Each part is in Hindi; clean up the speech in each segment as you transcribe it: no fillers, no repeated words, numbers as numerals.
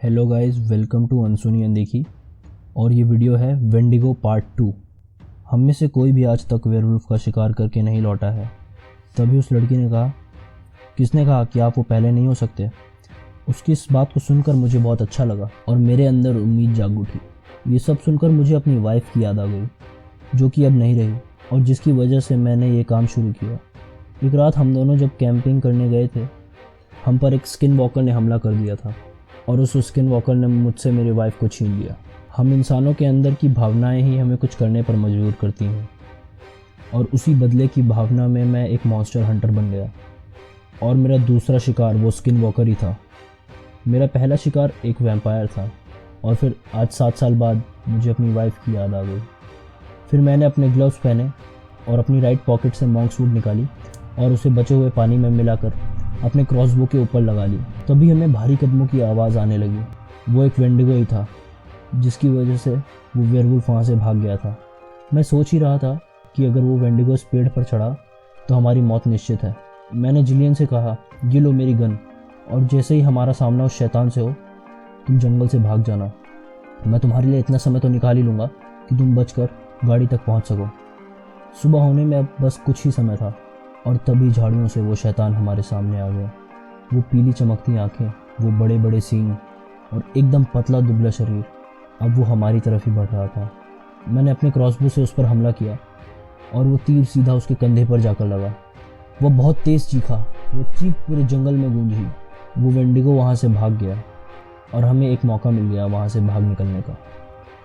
हेलो गाइस, वेलकम टू अनसुनी अनदेखी। और ये वीडियो है वेंडिगो पार्ट 2। हम में से कोई भी आज तक वेयरवुल्फ का शिकार करके नहीं लौटा है। तभी उस लड़की ने कहा, किसने कहा कि आप वो पहले नहीं हो सकते। उसकी इस बात को सुनकर मुझे बहुत अच्छा लगा और मेरे अंदर उम्मीद जाग उठी। ये सब सुनकर मुझे अपनी वाइफ की याद आ गई, जो कि अब नहीं रही और जिसकी वजह से मैंने ये काम शुरू किया। एक रात हम दोनों जब कैंपिंग करने गए थे, हम पर एक स्किन वॉकर ने हमला कर दिया था और उस स्किन वॉकर ने मुझसे मेरी वाइफ को छीन लिया। हम इंसानों के अंदर की भावनाएं ही हमें कुछ करने पर मजबूर करती हैं और उसी बदले की भावना में मैं एक मॉन्स्टर हंटर बन गया और मेरा दूसरा शिकार वो स्किन वॉकर ही था। मेरा पहला शिकार एक वैम्पायर था और फिर आज 7 साल बाद मुझे अपनी वाइफ की याद आ गई। फिर मैंने अपने ग्लव्स पहने और अपनी राइट पॉकेट से मॉन्क सूट निकाली और उसे बचे हुए पानी में मिलाकर अपने क्रॉसबो के ऊपर लगा ली। तभी हमें भारी कदमों की आवाज़ आने लगी। वो एक वेंडिगो ही था, जिसकी वजह से वो वेयरवुल्फ वहाँ से भाग गया था। मैं सोच ही रहा था कि अगर वो वेंडिगो इस पेड़ पर चढ़ा तो हमारी मौत निश्चित है। मैंने जिलियन से कहा, ये लो मेरी गन, और जैसे ही हमारा सामना उस शैतान से हो तुम जंगल से भाग जाना। मैं तुम्हारे लिए इतना समय तो निकाल ही लूँगा कि तुम बचकर गाड़ी तक पहुँच सको। सुबह होने में अब बस कुछ ही समय था और तभी झाड़ियों से वो शैतान हमारे सामने आ गया। वो पीली चमकती आंखें, वो बड़े बड़े सींग और एकदम पतला दुबला शरीर। अब वो हमारी तरफ ही बढ़ रहा था। मैंने अपने क्रॉसबो से उस पर हमला किया और वो तीर सीधा उसके कंधे पर जाकर लगा। वो बहुत तेज़ चीखा, वो चीख पूरे जंगल में गूंजी। वो वेंडिगो वहाँ से भाग गया और हमें एक मौका मिल गया वहाँ से भाग निकलने का।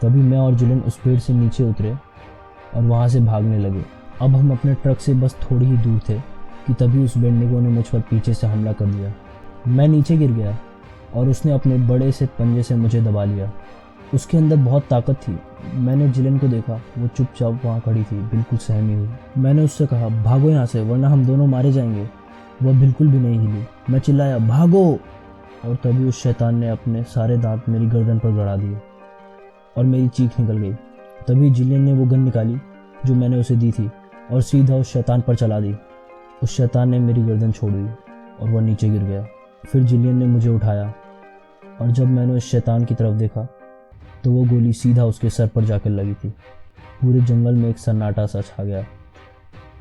तभी मैं और जिलियन उस पेड़ से नीचे उतरे और वहाँ से भागने लगे। अब हम अपने ट्रक से बस थोड़ी ही दूर थे कि तभी उस वेंडिगो ने मुझ पर पीछे से हमला कर दिया। मैं नीचे गिर गया और उसने अपने बड़े से पंजे से मुझे दबा लिया। उसके अंदर बहुत ताकत थी। मैंने जिलियन को देखा, वो चुपचाप वहाँ खड़ी थी, बिल्कुल सहमी हुई। मैंने उससे कहा, भागो यहाँ से वरना हम दोनों मारे जाएंगे। वह बिल्कुल भी नहीं हिली। मैं चिल्लाया, भागो, और तभी उस शैतान ने अपने सारे दांत मेरी गर्दन पर गड़ा दिए और मेरी चीख निकल गई। तभी जिलियन ने वो गन निकाली जो मैंने उसे दी थी और सीधा उस शैतान पर चला दी। उस शैतान ने मेरी गर्दन छोड़ दी और वह नीचे गिर गया। फिर जिलियन ने मुझे उठाया और जब मैंने उस शैतान की तरफ देखा तो वो गोली सीधा उसके सर पर जाकर लगी थी। पूरे जंगल में एक सन्नाटा सा छा गया।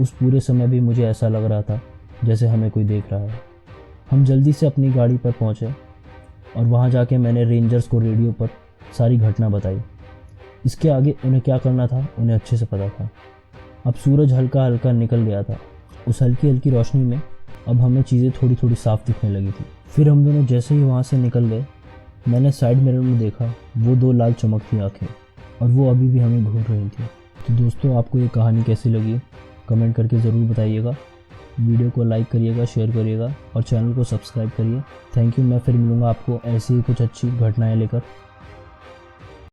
उस पूरे समय भी मुझे ऐसा लग रहा था जैसे हमें कोई देख रहा है। हम जल्दी से अपनी गाड़ी पर पहुँचे और वहाँ जाके मैंने रेंजर्स को रेडियो पर सारी घटना बताई। इसके आगे उन्हें क्या करना था उन्हें अच्छे से पता था। अब सूरज हल्का हल्का निकल गया था। उस हल्की हल्की रोशनी में अब हमें चीज़ें थोड़ी थोड़ी साफ दिखने लगी थी। फिर हम दोनों जैसे ही वहाँ से निकल गए, मैंने साइड मिरर में देखा वो 2 लाल चमकती आंखें और वो अभी भी हमें घूर रही थी। तो दोस्तों, आपको ये कहानी कैसी लगी कमेंट करके ज़रूर बताइएगा। वीडियो को लाइक करिएगा, शेयर करिएगा और चैनल को सब्सक्राइब करिए। Thank you. मैं फिर मिलूँगा आपको ऐसी ही कुछ अच्छी घटनाएँ लेकर।